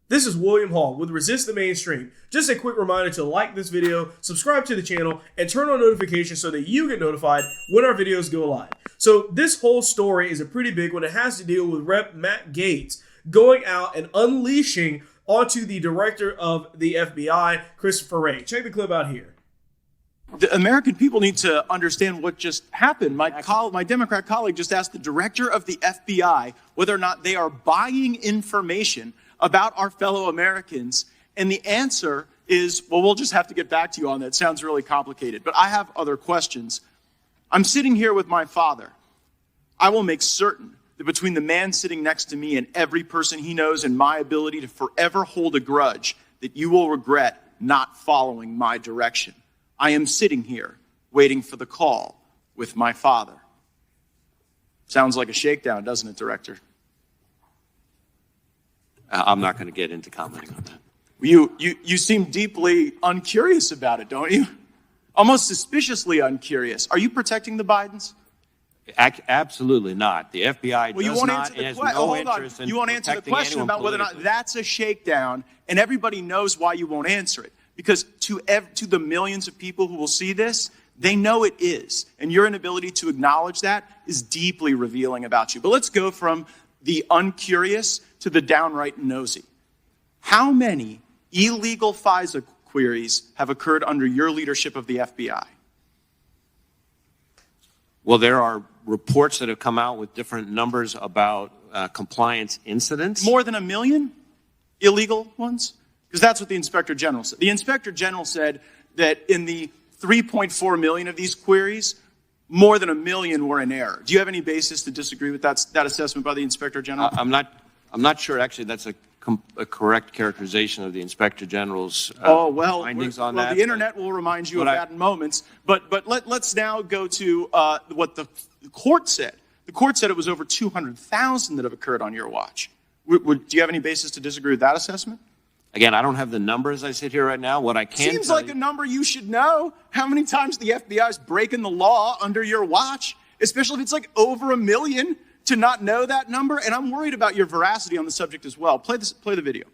This is William Hall with Resist the Mainstream. Just a quick reminder to like this video, subscribe to the channel, and turn on notifications so that you get notified when our videos go live. So this whole story is a pretty big one. It has to deal with Rep. Matt Gaetz going out and unleashing onto the director of the FBI, Chris Wray. Check the clip out here. The American people need to understand what just happened. My Democrat colleague just asked the director of the FBI whether or not they are buying information about our fellow Americans. And the answer is, well, we'll just have to get back to you on that. It sounds really complicated. But I have other questions. I'm sitting here with my father. I will make certain that between the man sitting next to me and every person he knows and my ability to forever hold a grudge, that you will regret not following my direction. I am sitting here waiting for the call with my father. Sounds like a shakedown, doesn't it, Director? I'm not going to get into commenting on that. You seem deeply uncurious about it, don't you? Almost suspiciously uncurious. Are you protecting the Bidens? Absolutely not. The FBI does not has no interest in You won't answer the question about whether or not that's a shakedown, and everybody knows why you won't answer it. Because to the millions of people who will see this, they know it is. And your inability to acknowledge that is deeply revealing about you. But let's go from the uncurious to the downright nosy. How many illegal FISA queries have occurred under your leadership of the FBI? Well, there are reports that have come out with different numbers about compliance incidents. More than 1 million illegal ones? Because that's what the Inspector General said. The Inspector General said that in the 3.4 million of these queries, more than 1 million were in error. Do you have any basis to disagree with that assessment by the Inspector General? I'm not sure actually that's a correct characterization of the Inspector General's findings on that. The internet will remind you of that in moments. But let's now go to what the court said. The court said it was over 200,000 that have occurred on your watch. Do you have any basis to disagree with that assessment? Again, I don't have the number as I sit here right now. What I can Seems like a number you should know. How many times the FBI is breaking the law under your watch, especially if it's like over 1 million, to not know that number? And I'm worried about your veracity on the subject as well. Play the video.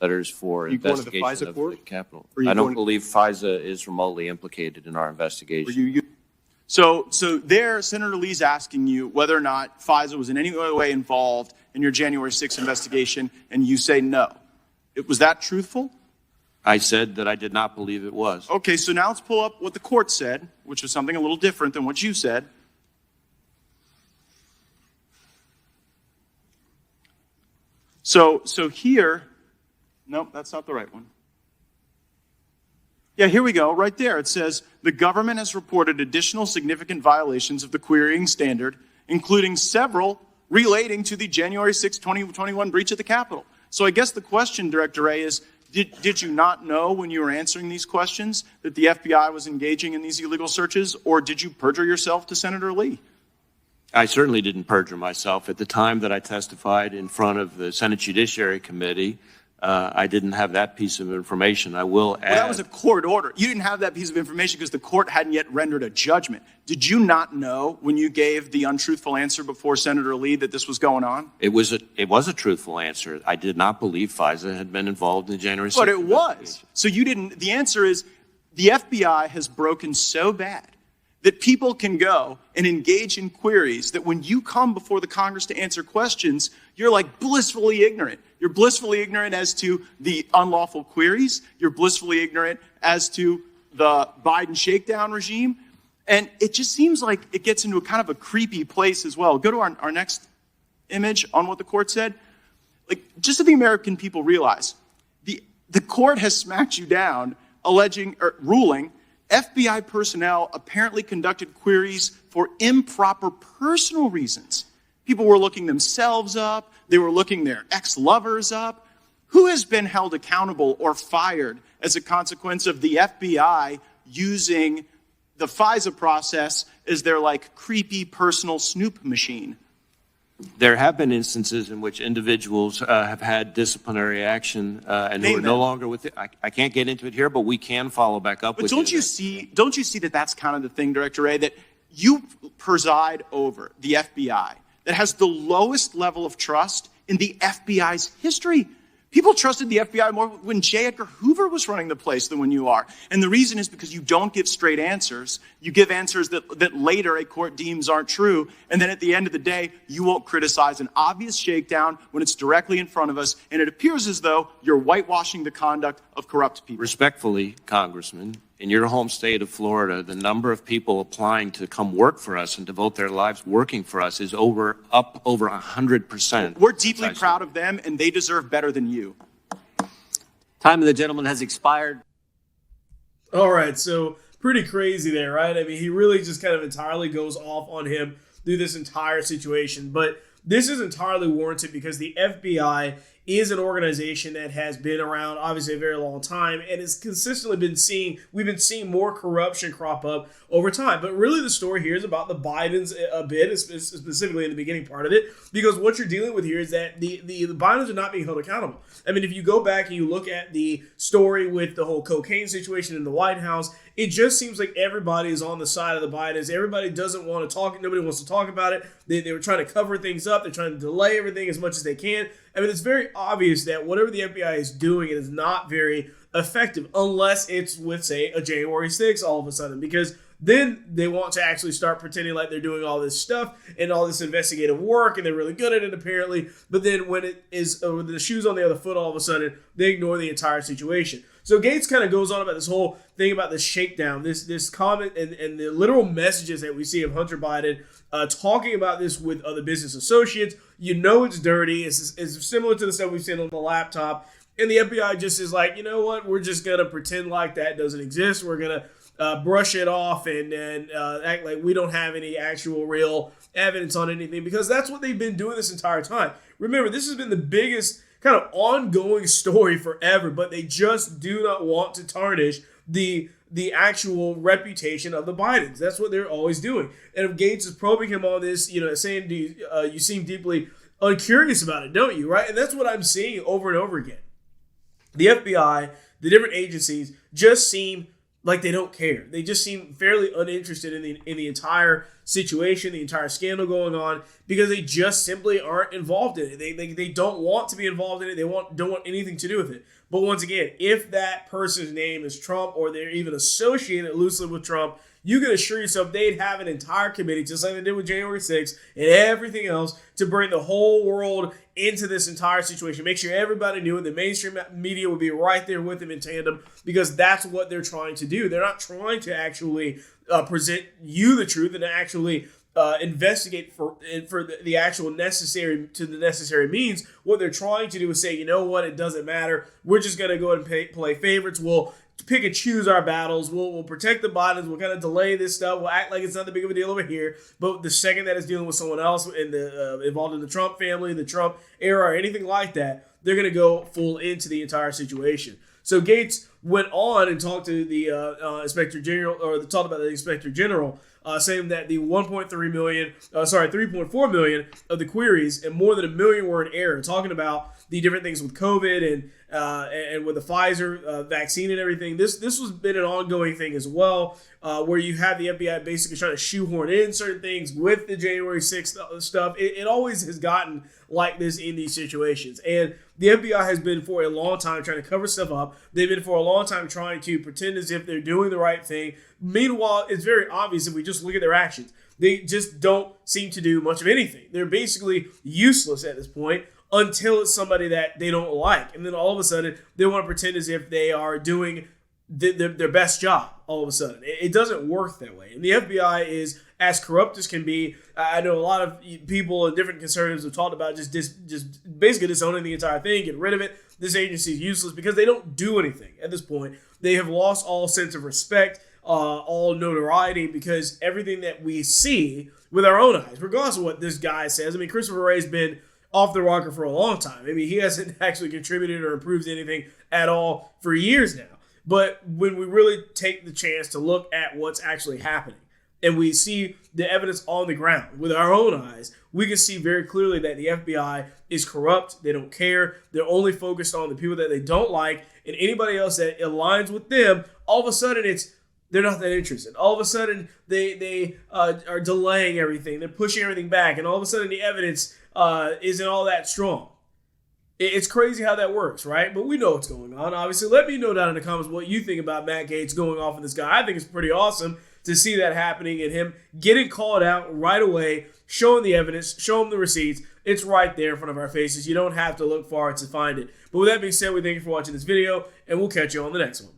Letters for investigation of the Capitol. I don't believe FISA is remotely implicated in our investigation. So there, Senator Lee's asking you whether or not FISA was in any way involved in your January 6th investigation, and you say no. Was that truthful? I said that I did not believe it was. Okay, so now let's pull up what the court said, which was something a little different than what you said. So here, nope, that's not the right one. Yeah, here we go, right there. It says, the government has reported additional significant violations of the querying standard, including several relating to the January 6, 2021 breach of the Capitol. So I guess the question, Director Wray, is, did you not know when you were answering these questions that the FBI was engaging in these illegal searches, or did you perjure yourself to Senator Lee? I certainly didn't perjure myself. At the time that I testified in front of the Senate Judiciary Committee, I didn't have that piece of information. I will add... Well, that was a court order. You didn't have that piece of information because the court hadn't yet rendered a judgment. Did you not know when you gave the untruthful answer before Senator Lee that this was going on? It was a truthful answer. I did not believe FISA had been involved in the January 6th. But it was. So you didn't... The answer is the FBI has broken so bad that people can go and engage in queries that when you come before the Congress to answer questions, you're like blissfully ignorant. You're blissfully ignorant as to the unlawful queries. You're blissfully ignorant as to the Biden shakedown regime. And it just seems like it gets into a kind of a creepy place as well. Go to our next image on what the court said. Like, just so the American people realize, the court has smacked you down, ruling FBI personnel apparently conducted queries for improper personal reasons. People were looking themselves up. They were looking their ex-lovers up. Who has been held accountable or fired as a consequence of the FBI using the FISA process as their, like, creepy personal snoop machine? There have been instances in which individuals have had disciplinary action and who are no longer with it. I can't get into it here, but we can follow back up with it. But don't you see that that's kind of the thing, Director Wray, that You preside over the FBI that has the lowest level of trust in the FBI's history. People trusted the FBI more when J. Edgar Hoover was running the place than when you are. And the reason is because you don't give straight answers. You give answers that later a court deems aren't true. And then at the end of the day, you won't criticize an obvious shakedown when it's directly in front of us. And it appears as though you're whitewashing the conduct of corrupt people. Respectfully, Congressman, in your home state of Florida, the number of people applying to come work for us and devote their lives working for us is up over 100%. We're deeply proud of them, and they deserve better than you. Time of the gentleman has expired. All right, so pretty crazy there, right? I mean, he really just kind of entirely goes off on him through this entire situation. But this is entirely warranted because the FBI is an organization that has been around, obviously, a very long time and has consistently we've been seeing more corruption crop up over time. But really the story here is about the Bidens a bit, specifically in the beginning part of it, because what you're dealing with here is that the Bidens are not being held accountable. I mean, if you go back and you look at the story with the whole cocaine situation in the White House, it just seems like everybody is on the side of the Bidens. Everybody doesn't want to talk. Nobody wants to talk about it. They were trying to cover things up. They're trying to delay everything as much as they can. I mean, it's very obvious that whatever the FBI is doing, it is not very effective unless it's with, say, a January 6th all of a sudden, because then they want to actually start pretending like they're doing all this stuff and all this investigative work, and they're really good at it apparently. But then when it is the shoes on the other foot, all of a sudden they ignore the entire situation. So Gaetz kind of goes on about this whole thing about this shakedown, this comment and the literal messages that we see of Hunter Biden talking about this with other business associates. You know it's dirty. It's similar to the stuff we've seen on the laptop. And the FBI just is like, you know what? We're just going to pretend like that doesn't exist. We're going to brush it off and act like we don't have any actual real evidence on anything, because that's what they've been doing this entire time. Remember, this has been the biggest kind of ongoing story forever, but they just do not want to tarnish the actual reputation of the Bidens. That's what they're always doing. And if Gaetz is probing him on this, saying, you seem deeply uncurious about it, don't you, right? And that's what I'm seeing over and over again. The FBI, the different agencies just seem like they don't care. They just seem fairly uninterested in the entire situation, the entire scandal going on, because they just simply aren't involved in it. They don't want to be involved in it. They don't want anything to do with it. But once again, if that person's name is Trump or they're even associated loosely with Trump, you can assure yourself they'd have an entire committee, just like they did with January 6th and everything else, to bring the whole world into this entire situation. Make sure everybody knew it. The mainstream media would be right there with them in tandem, because that's what they're trying to do. They're not trying to actually present you the truth and actually investigate for the actual necessary means. What they're trying to do is say, you know what, it doesn't matter. We're just going to go ahead and play favorites. We'll pick and choose our battles. We'll protect the Bidens. We'll kind of delay this stuff. We'll act like it's not that big of a deal over here. But the second that it's dealing with someone else involved in the Trump family, the Trump era, or anything like that, they're going to go full into the entire situation. So Gaetz went on and talked to the Inspector General, or talked about the Inspector General, saying that the 3.4 million of the queries, and more than 1 million were in error, talking about the different things with COVID and with the Pfizer vaccine and everything. This has been an ongoing thing as well, where you have the FBI basically trying to shoehorn in certain things with the January 6th stuff. It always has gotten like this in these situations. And the FBI has been for a long time trying to cover stuff up. They've been for a long time trying to pretend as if they're doing the right thing. Meanwhile, it's very obvious if we just look at their actions. They just don't seem to do much of anything. They're basically useless at this point until it's somebody that they don't like. And then all of a sudden, they want to pretend as if they are doing their best job all of a sudden. It doesn't work that way. And the FBI is as corrupt as can be. I know a lot of people and different conservatives have talked about just basically disowning the entire thing, get rid of it. This agency is useless because they don't do anything at this point. They have lost all sense of respect, all notoriety, because everything that we see with our own eyes, regardless of what this guy says. I mean, Chris Wray's been off the rocker for a long time. I mean, he hasn't actually contributed or improved anything at all for years now. But when we really take the chance to look at what's actually happening, and we see the evidence on the ground with our own eyes, we can see very clearly that the FBI is corrupt. They don't care. They're only focused on the people that they don't like, and anybody else that aligns with them, all of a sudden it's, they're not that interested. All of a sudden, they are delaying everything. They're pushing everything back, and all of a sudden, the evidence isn't all that strong. It's crazy how that works, right? But we know what's going on. Obviously, let me know down in the comments what you think about Matt Gaetz going off on this guy. I think it's pretty awesome to see that happening and him getting called out right away, showing the evidence, showing the receipts. It's right there in front of our faces. You don't have to look far to find it. But with that being said, we thank you for watching this video, and we'll catch you on the next one.